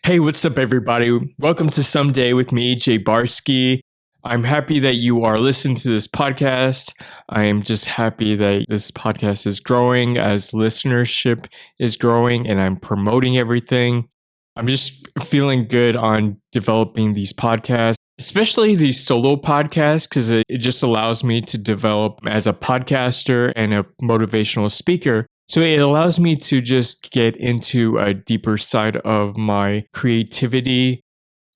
Hey, what's up, everybody? Welcome to Someday with me, Jay Barsky. I'm happy that you are listening to this podcast. I am just happy that this podcast is growing as listenership is growing and I'm promoting everything. I'm just feeling good on developing these podcasts, especially these solo podcasts, because it just allows me to develop as a podcaster and a motivational speaker. So it allows me to just get into a deeper side of my creativity.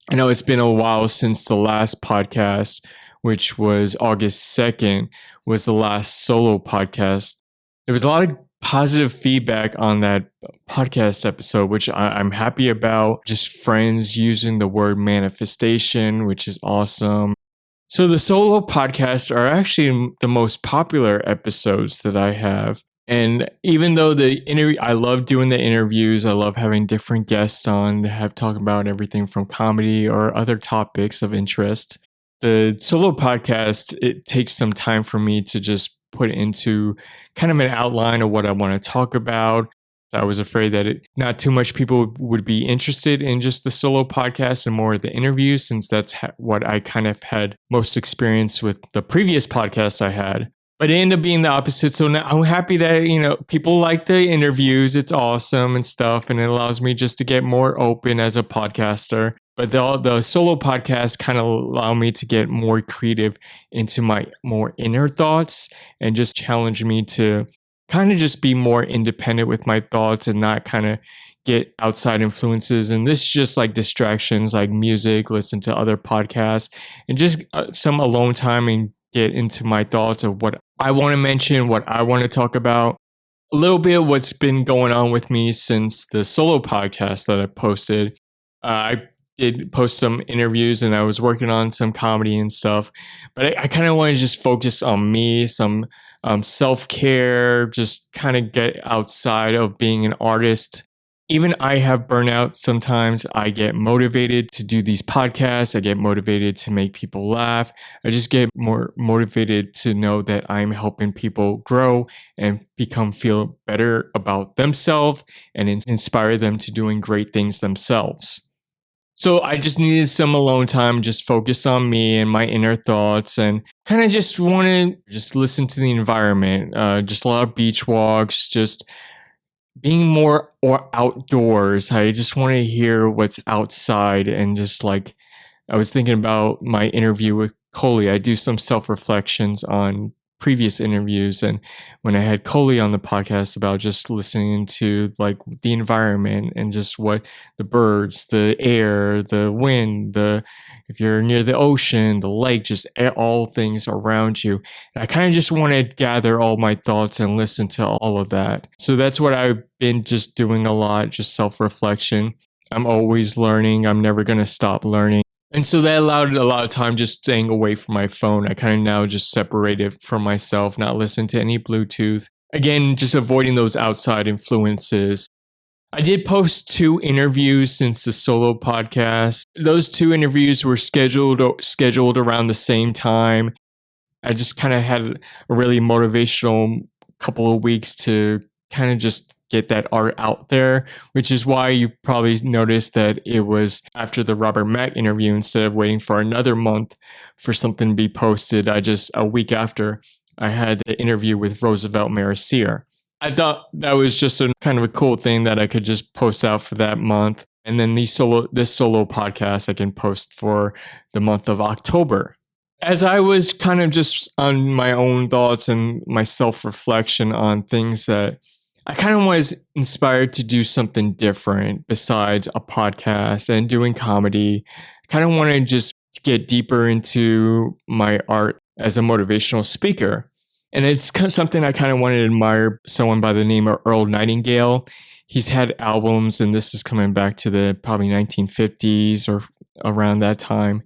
I know it's been a while since the last podcast, which was August 2nd, was the last solo podcast. There was a lot of positive feedback on that podcast episode, which I'm happy about. Just friends using the word manifestation, which is awesome. So the solo podcasts are actually the most popular episodes that I have. And even though I love doing the interviews, I love having different guests on to have talk about everything from comedy or other topics of interest. The solo podcast, it takes some time for me to just put into kind of an outline of what I want to talk about. I was afraid that not too much people would be interested in just the solo podcast and more of the interviews, since that's what I kind of had most experience with the previous podcast I had. But it ended up being the opposite. So now I'm happy that, people like the interviews. It's awesome and stuff. And it allows me just to get more open as a podcaster. But the solo podcast kind of allow me to get more creative into my more inner thoughts and just challenge me to kind of just be more independent with my thoughts and not kind of get outside influences. And this is just like distractions like music, listen to other podcasts, and just some alone time and get into my thoughts of what I want to mention, what I want to talk about. A little bit of what's been going on with me since the solo podcast that I posted. I did post some interviews and I was working on some comedy and stuff, but I kind of want to just focus on me, some self-care, just kind of get outside of being an artist. Even I have burnout sometimes. I get motivated to do these podcasts. I get motivated to make people laugh. I just get more motivated to know that I'm helping people grow and feel better about themselves and inspire them to doing great things themselves. So I just needed some alone time, just focus on me and my inner thoughts, and kind of just want to just listen to the environment. Just a lot of beach walks, just being more or outdoors. I just want to hear what's outside. And just like I was thinking about my interview with Coley, I do some self-reflections on previous interviews, and when I had Coley on the podcast about just listening to like the environment and just what the birds, the air, the wind, if you're near the ocean, the lake, just all things around you. And I kind of just want to gather all my thoughts and listen to all of that. So that's what I've been just doing a lot, just self-reflection. I'm always learning. I'm never going to stop learning. And so that allowed a lot of time just staying away from my phone. I kind of now just separated from myself, not listen to any Bluetooth. Again, just avoiding those outside influences. I did post 2 interviews since the solo podcast. Those 2 interviews were scheduled around the same time. I just kind of had a really motivational couple of weeks to kind of just get that art out there, which is why you probably noticed that it was after the Robert Mack interview instead of waiting for another month for something to be posted. A week after, I had the interview with Roosevelt Mercier. I thought that was just a kind of a cool thing that I could just post out for that month. And then this solo podcast I can post for the month of October. As I was kind of just on my own thoughts and my self-reflection on things that I kind of was inspired to do something different besides a podcast and doing comedy. I kind of want to just get deeper into my art as a motivational speaker. And it's something I kind of wanted to admire someone by the name of Earl Nightingale. He's had albums, and this is coming back to the probably 1950s or around that time,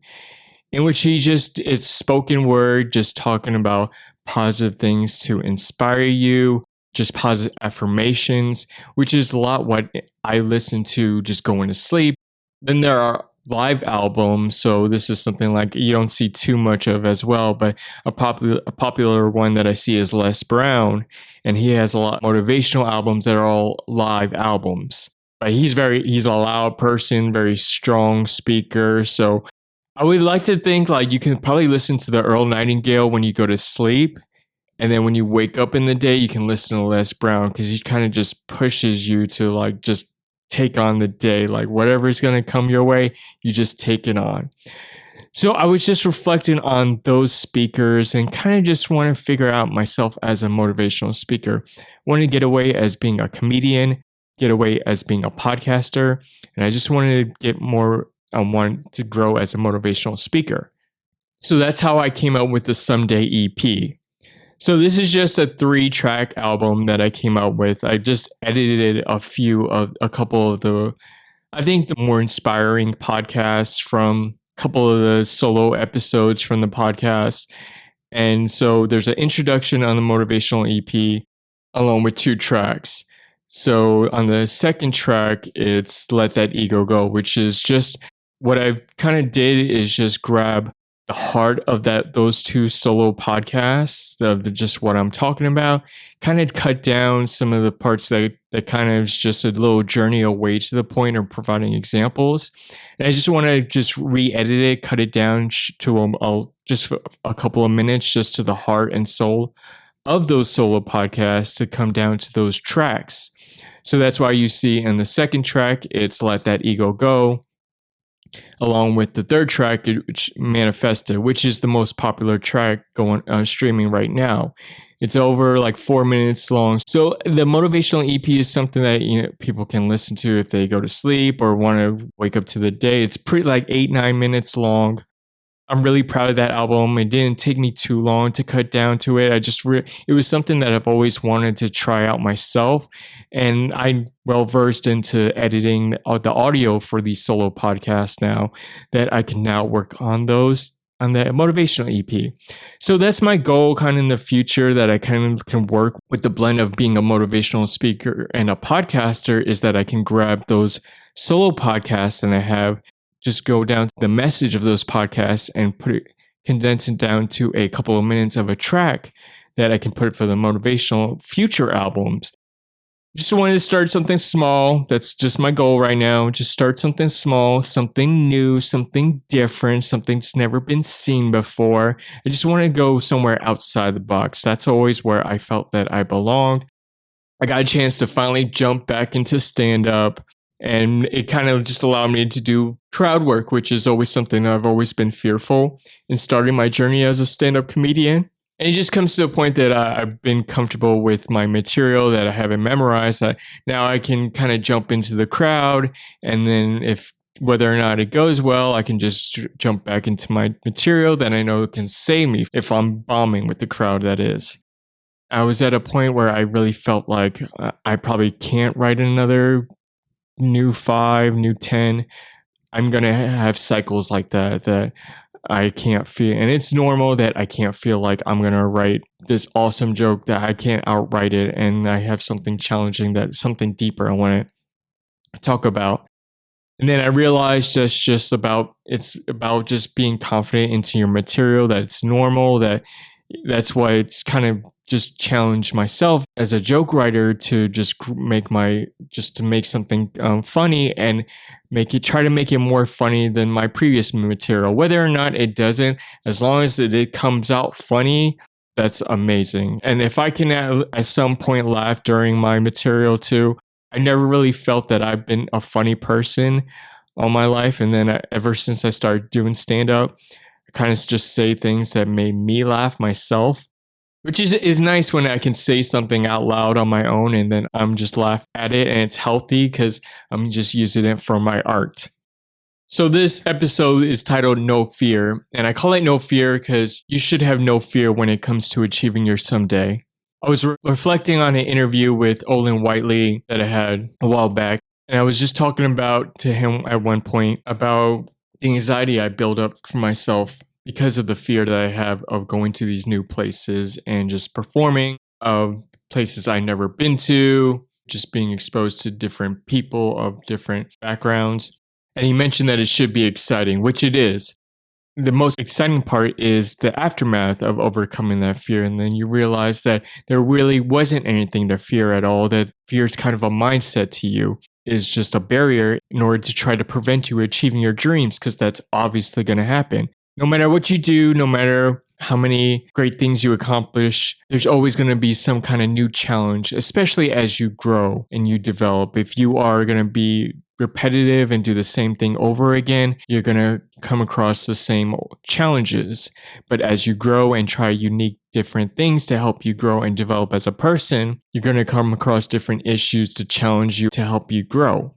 in which it's spoken word, just talking about positive things to inspire you, just positive affirmations, which is a lot what I listen to just going to sleep. Then there are live albums. So this is something like you don't see too much of as well, but a popular one that I see is Les Brown, and he has a lot of motivational albums that are all live albums. but he's a loud person, very strong speaker. So I would like to think like you can probably listen to the Earl Nightingale when you go to sleep. And then when you wake up in the day, you can listen to Les Brown because he kind of just pushes you to like just take on the day. Like whatever is going to come your way, you just take it on. So I was just reflecting on those speakers and kind of just want to figure out myself as a motivational speaker. Want to get away as being a comedian, get away as being a podcaster, and I just wanted to get more. I wanted to grow as a motivational speaker. So that's how I came up with the Someday EP. So this is just a 3-track album that I came out with. I just edited a couple of I think the more inspiring podcasts from a couple of the solo episodes from the podcast. And so there's an introduction on the motivational EP along with 2 tracks. So on the second track, it's Let That Ego Go, which is just what I kind of did is just grab the heart of those 2 solo podcasts of just what I'm talking about, kind of cut down some of the parts that kind of is just a little journey away to the point of providing examples. And I just want to just re-edit it, cut it down to just a couple of minutes, just to the heart and soul of those solo podcasts to come down to those tracks. So that's why you see in the second track, it's Let That Ego Go, along with the third track, which Manifesta, which is the most popular track going streaming right now. It's over like 4 minutes long. So the motivational EP is something that people can listen to if they go to sleep or want to wake up to the day. It's pretty like 8-9 minutes long. I'm really proud of that album. It didn't take me too long to cut down to it. It was something that I've always wanted to try out myself. And I'm well versed into editing the audio for these solo podcasts now that I can now work on those on the motivational EP. So that's my goal kind of in the future, that I kind of can work with the blend of being a motivational speaker and a podcaster, is that I can grab those solo podcasts and I have just go down to the message of those podcasts and condense it down to a couple of minutes of a track that I can put for the motivational future albums. Just wanted to start something small. That's just my goal right now. Just start something small, something new, something different, something that's never been seen before. I just want to go somewhere outside the box. That's always where I felt that I belonged. I got a chance to finally jump back into stand-up. And it kind of just allowed me to do crowd work, which is always something I've always been fearful in starting my journey as a stand-up comedian. And it just comes to a point that I've been comfortable with my material that I haven't memorized. Now I can kind of jump into the crowd, and then whether or not it goes well, I can just jump back into my material that I know can save me if I'm bombing with the crowd, that is. I was at a point where I really felt like I probably can't write another new 5, new 10. I'm going to have cycles like that I can't feel. And it's normal that I can't feel like I'm going to write this awesome joke that I can't outright it. And I have something challenging, something deeper I want to talk about. And then I realized it's about just being confident into your material, that it's normal, that's why it's kind of just challenged myself as a joke writer to just make something funny and try to make it more funny than my previous material. Whether or not it doesn't, as long as it comes out funny, that's amazing. And if I can at some point laugh during my material too, I never really felt that I've been a funny person all my life. And then ever since I started doing stand-up, kind of just say things that made me laugh myself, which is nice when I can say something out loud on my own and then I'm just laugh at it, and it's healthy because I'm just using it for my art. So this episode is titled No Fear, and I call it No Fear because you should have no fear when it comes to achieving your someday. I was reflecting on an interview with Olin Whiteley that I had a while back, and I was just talking to him at one point about the anxiety I build up for myself because of the fear that I have of going to these new places and just performing, of places I've never been to, just being exposed to different people of different backgrounds. And he mentioned that it should be exciting, which it is. The most exciting part is the aftermath of overcoming that fear. And then you realize that there really wasn't anything to fear at all, that fear is kind of a mindset to you. is just a barrier in order to try to prevent you achieving your dreams, because that's obviously going to happen. No matter what you do, no matter how many great things you accomplish, there's always going to be some kind of new challenge, especially as you grow and you develop. If you are going to be repetitive and do the same thing over again, you're going to come across the same challenges. But as you grow and try unique different things to help you grow and develop as a person, you're going to come across different issues to challenge you to help you grow.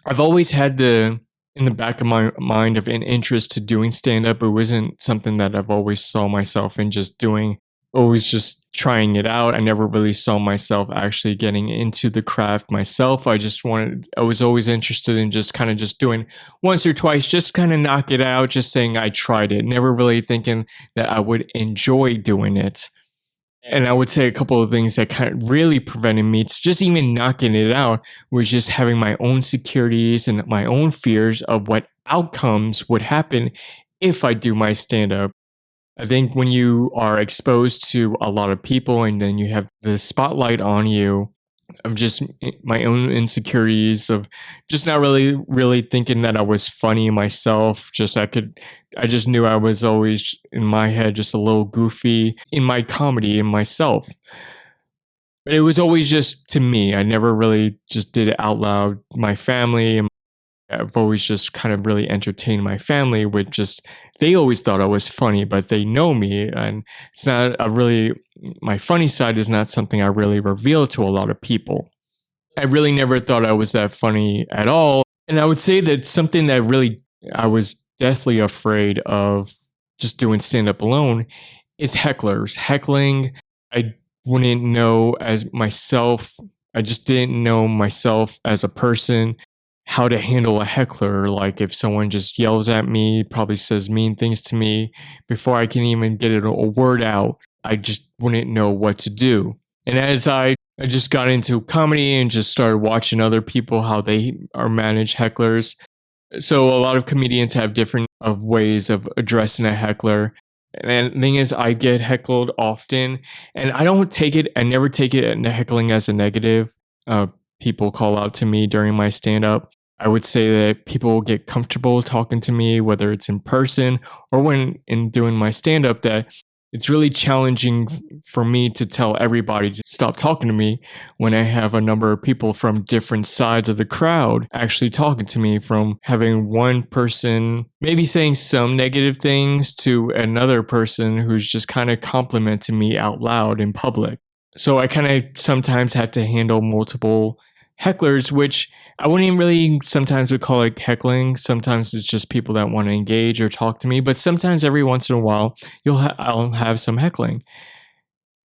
I've always had in the back of my mind of an interest to doing stand-up. It wasn't something that I've always saw myself in just doing, always just trying it out. I never really saw myself actually getting into the craft myself. I was always interested in just kind of just doing once or twice, just kind of knock it out, just saying I tried it, never really thinking that I would enjoy doing it. And I would say a couple of things that kind of really prevented me to just even knocking it out was just having my own insecurities and my own fears of what outcomes would happen if I do my stand-up. I think when you are exposed to a lot of people and then you have the spotlight on you of just my own insecurities of just not really thinking that I was funny myself. I just knew I was always in my head just a little goofy in my comedy in myself. But it was always just to me. I never really just did it out loud. My family and I've always just kind of really entertained my family with just, they always thought I was funny, but they know me. And it's not my funny side is not something I really reveal to a lot of people. I really never thought I was that funny at all. And I would say that something that I was deathly afraid of just doing stand-up alone is hecklers. Heckling, I wouldn't know as myself. I just didn't know myself as a person how to handle a heckler. Like if someone just yells at me, probably says mean things to me, before I can even get a word out, I just wouldn't know what to do. And as I just got into comedy and just started watching other people, how they are manage hecklers. So a lot of comedians have different ways of addressing a heckler. And the thing is, I get heckled often, and I never take it heckling as a negative. People call out to me during my stand-up. I would say that people get comfortable talking to me, whether it's in person or when in doing my stand-up, that it's really challenging for me to tell everybody to stop talking to me when I have a number of people from different sides of the crowd actually talking to me, from having one person maybe saying some negative things to another person who's just kind of complimenting me out loud in public. So I kind of sometimes had to handle multiple hecklers, which I wouldn't even really sometimes would call it heckling. Sometimes it's just people that want to engage or talk to me. But sometimes every once in a while, I'll have some heckling.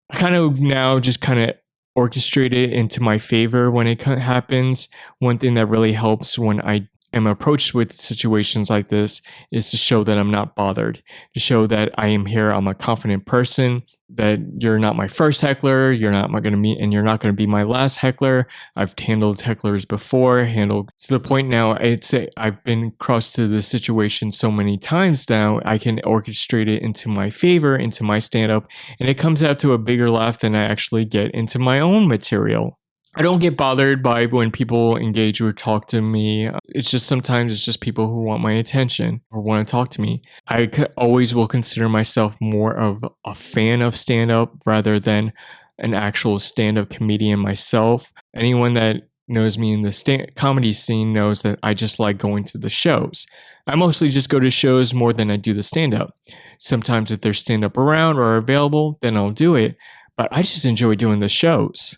I kind of now just kind of orchestrate it into my favor when it happens. One thing that really helps when I am approached with situations like this is to show that I'm not bothered, to show that I am here. I'm a confident person, that you're not my first heckler, you're not going to be my last heckler. I've handled hecklers before, to the point now, I'd say I've been crossed to this situation so many times now, I can orchestrate it into my favor, into my stand-up, and it comes out to a bigger laugh than I actually get into my own material. I don't get bothered by when people engage or talk to me. Sometimes it's just people who want my attention or want to talk to me. I always will consider myself more of a fan of stand-up rather than an actual stand-up comedian myself. Anyone that knows me in the comedy scene knows that I just like going to the shows. I mostly just go to shows more than I do the stand-up. Sometimes if there's stand-up around or available, then I'll do it. But I just enjoy doing the shows.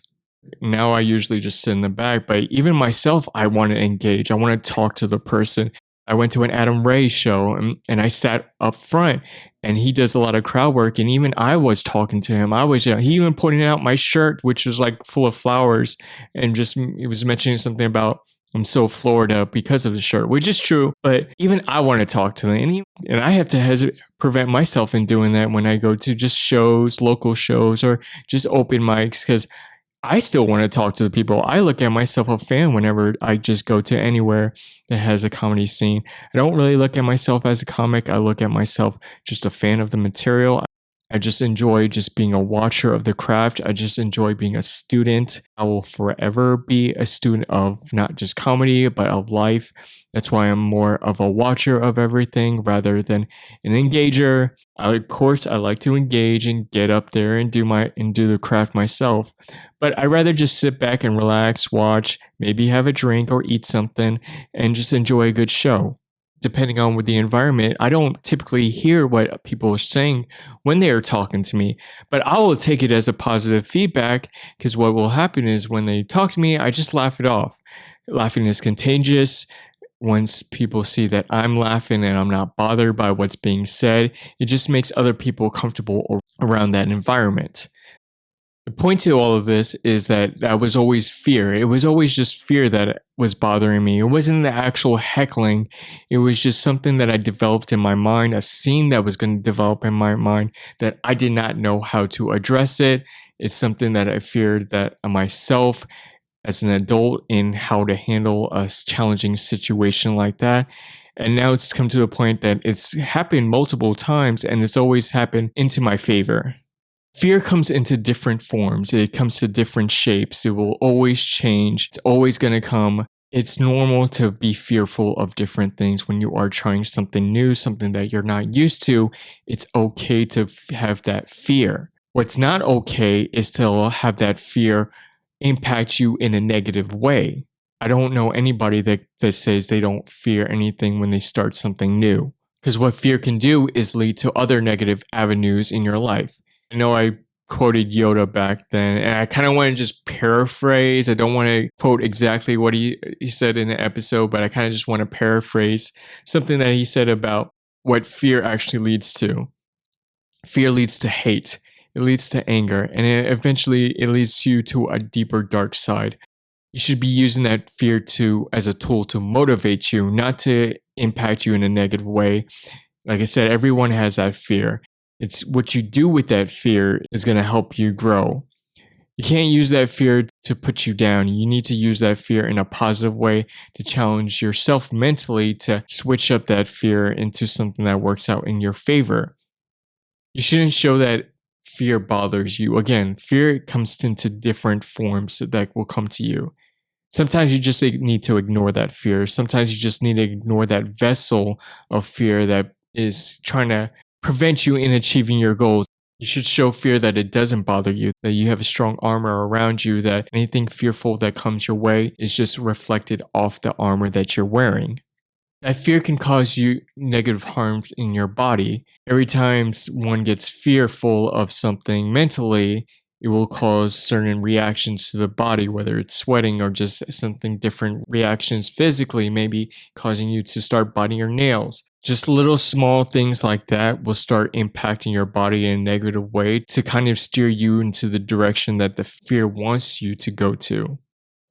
Now I usually just sit in the back, but even myself, I want to engage. I want to talk to the person. I went to an Adam Ray show and I sat up front, and he does a lot of crowd work. And even I was talking to him. He even pointed out my shirt, which was like full of flowers, and he was mentioning something about I'm so Florida because of the shirt, which is true. But even I want to talk to them, and I have to prevent myself in doing that when I go to just shows, local shows, or just open mics, because I still want to talk to the people. I look at myself a fan whenever I just go to anywhere that has a comedy scene. I don't really look at myself as a comic. I look at myself just a fan of the material. I just enjoy just being a watcher of the craft. I just enjoy being a student. I will forever be a student of not just comedy, but of life. That's why I'm more of a watcher of everything rather than an engager. Of course, I like to engage and get up there and do the craft myself. But I rather just sit back and relax, watch, maybe have a drink or eat something, and just enjoy a good show. Depending on with the environment, I don't typically hear what people are saying when they are talking to me, but I will take it as a positive feedback because what will happen is when they talk to me, I just laugh it off. Laughing is contagious. Once people see that I'm laughing and I'm not bothered by what's being said, it just makes other people comfortable around that environment. The point to all of this is that was always fear. It was always just fear that was bothering me. It wasn't the actual heckling. It was just something that I developed in my mind, a scene that was going to develop in my mind that I did not know how to address it. It's something that I feared that myself as an adult in how to handle a challenging situation like that. And now it's come to a point that it's happened multiple times and it's always happened into my favor. Fear comes into different forms. It comes to different shapes. It will always change. It's always going to come. It's normal to be fearful of different things when you are trying something new, something that you're not used to. It's okay to have that fear. What's not okay is to have that fear impact you in a negative way. I don't know anybody that says they don't fear anything when they start something new. Because what fear can do is lead to other negative avenues in your life. I know I quoted Yoda back then, and I kind of want to just paraphrase. I don't want to quote exactly what he said in the episode, but I kind of just want to paraphrase something that he said about what fear actually leads to. Fear leads to hate. It leads to anger, and eventually it leads you to a deeper dark side. You should be using that fear as a tool to motivate you, not to impact you in a negative way. Like I said, everyone has that fear. It's what you do with that fear is going to help you grow. You can't use that fear to put you down. You need to use that fear in a positive way to challenge yourself mentally to switch up that fear into something that works out in your favor. You shouldn't show that fear bothers you. Again, fear comes into different forms that will come to you. Sometimes you just need to ignore that fear. Sometimes you just need to ignore that vessel of fear that is trying to prevent you in achieving your goals. You should show fear that it doesn't bother you, that you have a strong armor around you, that anything fearful that comes your way is just reflected off the armor that you're wearing. That fear can cause you negative harms in your body. Every time one gets fearful of something mentally, it will cause certain reactions to the body, whether it's sweating or just something different reactions physically, maybe causing you to start biting your nails. Just little small things like that will start impacting your body in a negative way to kind of steer you into the direction that the fear wants you to go to.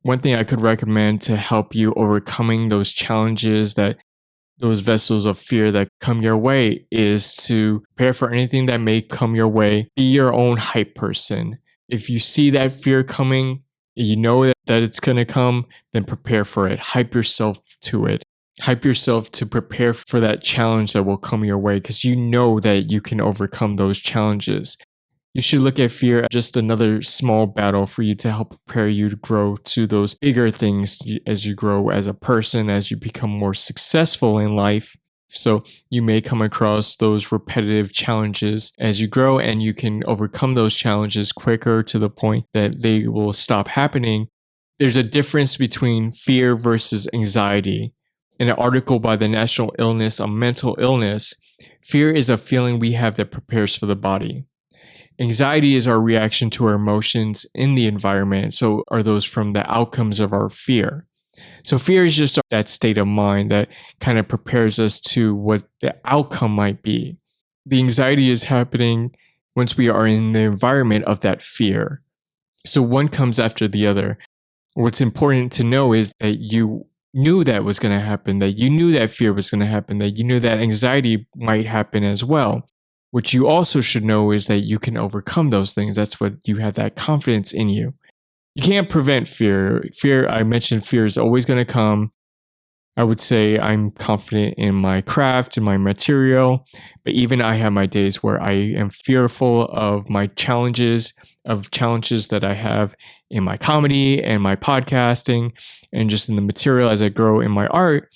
One thing I could recommend to help you overcoming those challenges, those vessels of fear that come your way, is to prepare for anything that may come your way. Be your own hype person. If you see that fear coming, you know that it's going to come, then prepare for it. Hype yourself to it. Hype yourself to prepare for that challenge that will come your way because you know that you can overcome those challenges. You should look at fear as just another small battle for you to help prepare you to grow to those bigger things as you grow as a person, as you become more successful in life. So you may come across those repetitive challenges as you grow, and you can overcome those challenges quicker to the point that they will stop happening. There's a difference between fear versus anxiety. In an article by the National Illness on Mental Illness, fear is a feeling we have that prepares for the body. Anxiety is our reaction to our emotions in the environment, so are those from the outcomes of our fear. So fear is just that state of mind that kind of prepares us to what the outcome might be. The anxiety is happening once we are in the environment of that fear. So one comes after the other. What's important to know is that you knew that was going to happen, that you knew that fear was going to happen, that you knew that anxiety might happen as well. What you also should know is that you can overcome those things. That's what you have that confidence in you. You can't prevent fear. Fear, I mentioned, fear is always going to come. I would say I'm confident in my craft and my material, but even I have my days where I am fearful of my challenges, of challenges that I have in my comedy and my podcasting and just in the material as I grow in my art.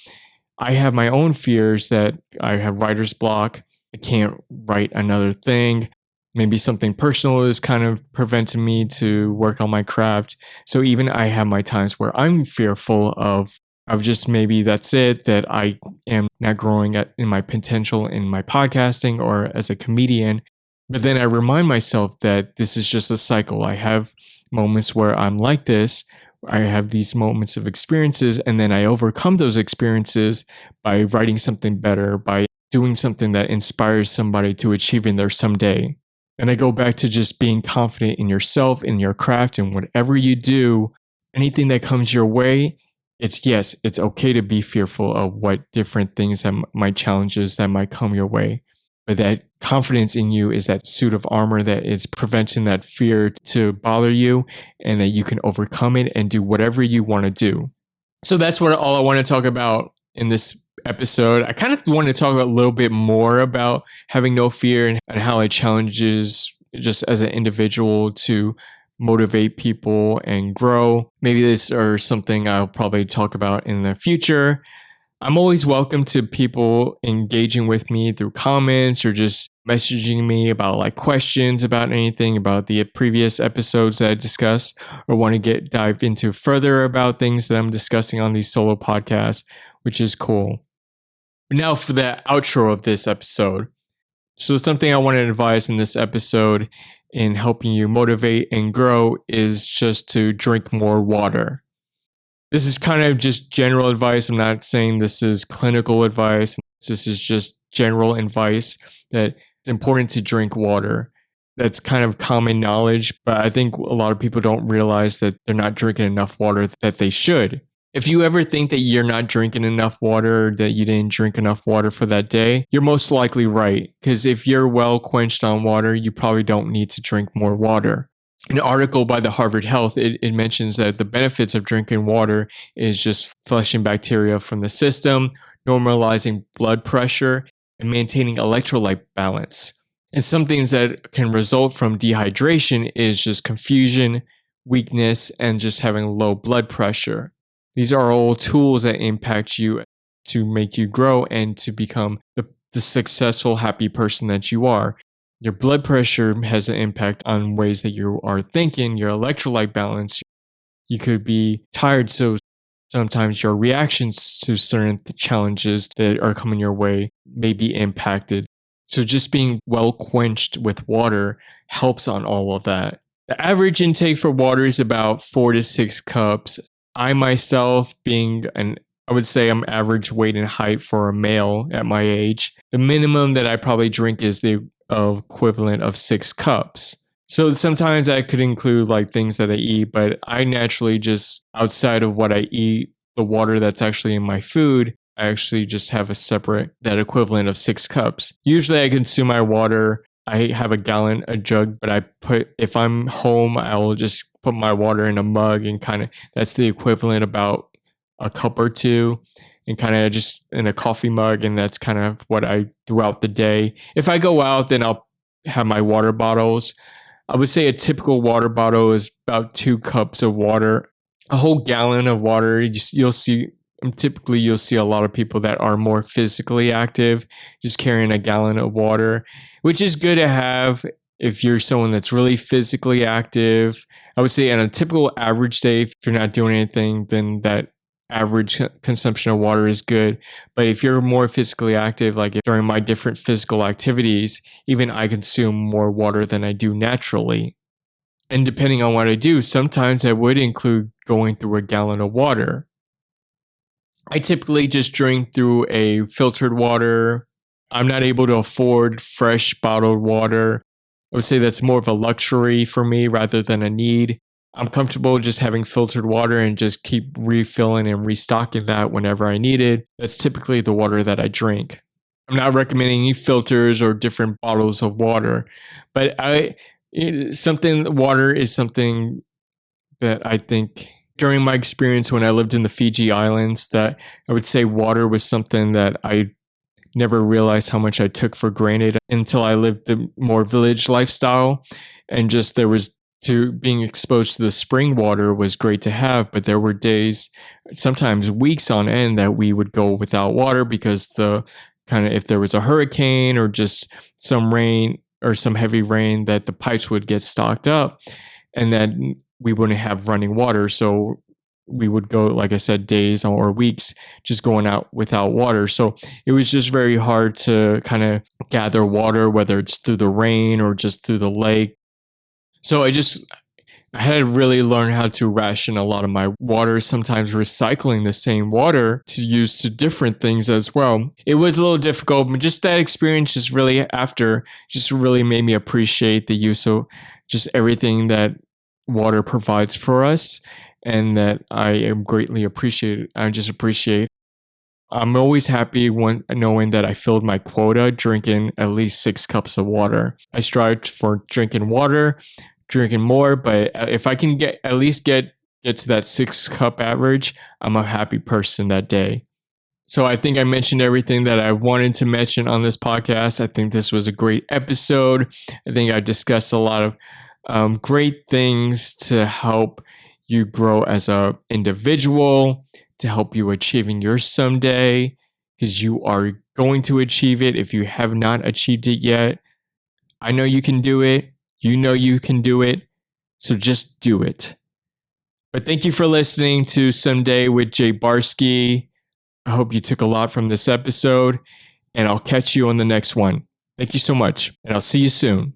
I have my own fears that I have writer's block. I can't write another thing. Maybe something personal is kind of preventing me to work on my craft. So even I have my times where I'm fearful of just maybe that's it, that I am not growing in my potential in my podcasting or as a comedian. But then I remind myself that this is just a cycle. I have moments where I'm like this. I have these moments of experiences, and then I overcome those experiences by writing something better, by doing something that inspires somebody to achieving their someday. And I go back to just being confident in yourself, in your craft, and whatever you do, anything that comes your way, it's okay to be fearful of what different things that might challenges that might come your way. But that confidence in you is that suit of armor that is preventing that fear to bother you and that you can overcome it and do whatever you want to do. So that's all I want to talk about in this episode. I kind of want to talk a little bit more about having no fear and how it challenges just as an individual to motivate people and grow. Maybe this or something I'll probably talk about in the future. I'm always welcome to people engaging with me through comments or just messaging me about like questions about anything about the previous episodes that I discussed or want to dive into further about things that I'm discussing on these solo podcasts, which is cool. Now for the outro of this episode. So something I want to advise in this episode in helping you motivate and grow is just to drink more water. This is kind of just general advice. I'm not saying this is clinical advice. This is just general advice that it's important to drink water. That's kind of common knowledge, but I think a lot of people don't realize that they're not drinking enough water that they should. If you ever think that you're not drinking enough water, that you didn't drink enough water for that day, you're most likely right. Because if you're well quenched on water, you probably don't need to drink more water. An article by the Harvard Health, it mentions that the benefits of drinking water is just flushing bacteria from the system, normalizing blood pressure, and maintaining electrolyte balance. And some things that can result from dehydration is just confusion, weakness, and just having low blood pressure. These are all tools that impact you to make you grow and to become the successful, happy person that you are. Your blood pressure has an impact on ways that you are thinking, your electrolyte balance. You could be tired, so sometimes your reactions to certain challenges that are coming your way may be impacted. So just being well quenched with water helps on all of that. The average intake for water is about 4 to 6 cups. I myself, I would say I'm average weight and height for a male at my age. The minimum that I probably drink is the equivalent of 6 cups. So sometimes that could include like things that I eat, but I naturally just outside of what I eat, the water that's actually in my food, I actually just have that equivalent of 6 cups. Usually I consume my water. I have a jug, but if I'm home, I will just put my water in a mug and that's the equivalent about a cup or two and kind of just in a coffee mug. And that's kind of what I throughout the day. If I go out, then I'll have my water bottles. I would say a typical water bottle is about 2 cups of water. A whole gallon of water, you'll see a lot of people that are more physically active just carrying a gallon of water, which is good to have if you're someone that's really physically active. I would say on a typical average day, if you're not doing anything, then that average consumption of water is good. But if you're more physically active, like during my different physical activities, even I consume more water than I do naturally. And depending on what I do, sometimes that would include going through a gallon of water. I typically just drink through a filtered water. I'm not able to afford fresh bottled water. I would say that's more of a luxury for me rather than a need. I'm comfortable just having filtered water and just keep refilling and restocking that whenever I need it. That's typically the water that I drink. I'm not recommending any filters or different bottles of water, but water is something that I think during my experience when I lived in the Fiji Islands, that I would say water was something that I never realized how much I took for granted until I lived the more village lifestyle. And just there was to being exposed to the spring water was great to have, but there were days, sometimes weeks on end, that we would go without water because the kind of if there was a hurricane or just some rain or some heavy rain, that the pipes would get stocked up and then we wouldn't have running water. So we would go, like I said, days or weeks just going out without water. So it was just very hard to kind of gather water, whether it's through the rain or just through the lake. So I had to really learn how to ration a lot of my water, sometimes recycling the same water to use to different things as well. It was a little difficult, but just that experience just really made me appreciate the use of just everything that water provides for us, and that I am greatly appreciated. I just appreciate. I'm always happy when knowing that I filled my quota drinking at least 6 cups of water. I strive for drinking more, but if I can get to that 6 cup average, I'm a happy person that day. So I think I mentioned everything that I wanted to mention on this podcast. I think this was a great episode. I think I discussed a lot of great things to help you grow as a individual, to help you achieving your someday, because you are going to achieve it if you have not achieved it yet. I know you can do it. You know you can do it. So just do it. But thank you for listening to Someday with Jay Barsky. I hope you took a lot from this episode, and I'll catch you on the next one. Thank you so much, and I'll see you soon.